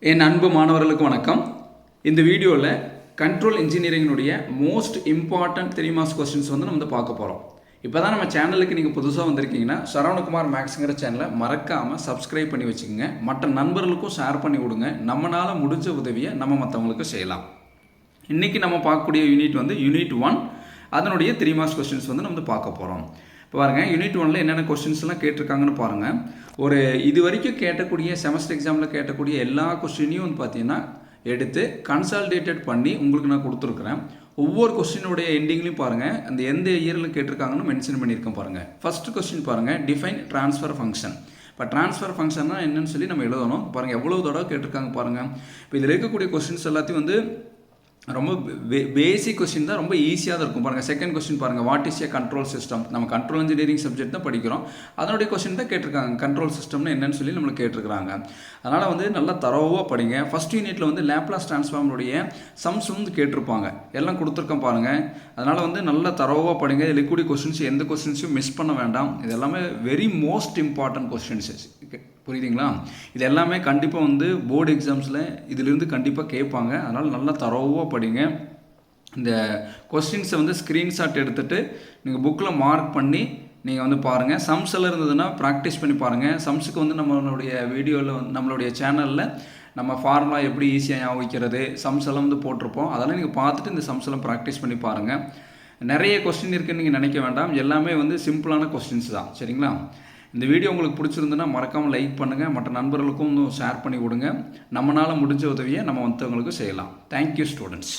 என் அன்பு மாணவர்களுக்கு வணக்கம். இந்த வீடியோவில் கண்ட்ரோல் இன்ஜினியரிங்கினுடைய மோஸ்ட் இம்பார்ட்டன்ட் 3 மார்க்ஸ் கொஸ்டின்ஸ் நம்ம பார்க்க போகிறோம். இப்போ தான் நம்ம சேனலுக்கு நீங்கள் புதுசாக வந்திருக்கீங்கன்னா சரவணகுமார் மேக்ஸுங்கிற சேனலை மறக்காமல் சப்ஸ்கிரைப் பண்ணி வச்சுக்கோங்க. மற்ற நண்பர்களுக்கும் ஷேர் பண்ணி விடுங்க. நம்மளால் முடிஞ்ச உதவியை நம்ம மற்றவங்களுக்கு செய்யலாம். இன்றைக்கி நம்ம பார்க்கக்கூடிய யூனிட் 1 அதனுடைய 3 மார்க்ஸ் கொஸ்டின்ஸ் நம்ம பார்க்க போகிறோம். இப்போ பாருங்கள், யூனிட் 1ல் என்னென்ன கொஸ்டின்ஸ்லாம் கேட்டிருக்காங்கன்னு பாருங்கள். ஒரு இது வரைக்கும் கேட்டக்கூடிய செமஸ்டர் எக்ஸாமில் கேட்டக்கூடிய எல்லா கொஸ்டினையும் பார்த்தீங்கன்னா எடுத்து கன்சால்டேட்டட் பண்ணி உங்களுக்கு நான் கொடுத்துருக்குறேன். ஒவ்வொரு கொஸ்டினுடைய எண்டிங்லையும் பாருங்கள், அந்த எந்த இயரில் கேட்டிருக்காங்கன்னு மென்ஷன் பண்ணியிருக்கேன் பாருங்கள். ஃபஸ்ட்டு கொஸ்டின் பாருங்கள், டிஃபைன் ட்ரான்ஸ்ஃபர் ஃபங்க்ஷன். இப்போ ட்ரான்ஸ்ஃபர் ஃபங்க்ஷன்னா என்னன்னு சொல்லி நம்ம எழுதணும். பாருங்கள் எவ்வளோ தடவை கேட்டிருக்காங்க பாருங்கள். இப்போ இதில் இருக்கக்கூடிய கொஸ்டின்ஸ் எல்லாத்தையும் ரொம்ப பேசிக் கொஸ்டின் தான், ரொம்ப ஈஸியாக தான் இருக்கும் பாருங்கள். செகண்ட் கொஸ்டின் பாருங்கள், what is a control system. நம்ம கண்ட்ரோல் இன்ஜினியரிங் சப்ஜெக்ட் தான் படிக்கிறோம். அதனுடைய கொஸ்டின் தான் கேட்டிருக்காங்க. கண்ட்ரோல் சிஸ்டம்னு என்னன்னு சொல்லி நம்மளுக்கு கேட்டிருக்காங்க. அதனால் நல்லா தரோவாக படிங்க. ஃபஸ்ட் யூனிட்டில் லேப்லாஸ் டிரான்ஸ்ஃபார்முடைய சம்ஸ் கேட்டிருப்பாங்க, எல்லாம் கொடுத்துருக்கோம் பாருங்கள். அதனால் நல்லா தரோவாக படிங்க. லிக்விட் கொஸ்டின்ஸ் எந்த கொஸ்டின்ஸையும் மிஸ் பண்ண வேண்டாம். இது எல்லாமே வெரி மோஸ்ட் இம்பார்ட்டன்ட் கொஸ்டின்ஸ். புரியுதுங்களா? இது எல்லாமே கண்டிப்பாக போர்டு எக்ஸாம்ஸில் இதிலிருந்து கண்டிப்பாக கேட்பாங்க. அதனால் நல்லா தரோவாக படிங்க. இந்த கொஸ்டின்ஸை ஸ்க்ரீன்ஷாட் எடுத்துகிட்டு நீங்கள் புக்கில் மார்க் பண்ணி நீங்கள் பாருங்கள். சம்ஸ் எல்லாம் இருந்ததுன்னா ப்ராக்டிஸ் பண்ணி பாருங்கள். சம்ஸுக்கு நம்மளுடைய வீடியோவில் நம்மளுடைய சேனலில் நம்ம ஃபார்முலா எப்படி ஈஸியாக ஞாபகம் வைக்கிறது, சம்ஸ் எல்லாம் போட்டிருப்போம். அதெல்லாம் நீங்கள் பார்த்துட்டு இந்த சம்ஸ் எல்லாம் ப்ராக்டிஸ் பண்ணி பாருங்கள். நிறைய கொஸ்டின் இருக்குன்னு நீங்கள் நினைக்க வேண்டாம். எல்லாமே சிம்பிளான கொஸ்டின்ஸ் தான். சரிங்களா? இந்த வீடியோ உங்களுக்கு பிடிச்சிருந்துன்னா மறக்காமல் லைக் பண்ணுங்கள். மற்ற நண்பர்களுக்கும் ஷேர் பண்ணி விடுங்க. நம்மளால் முடிஞ்ச உதவியை நம்ம மற்றவங்களுக்கு செய்யலாம். Thank you students.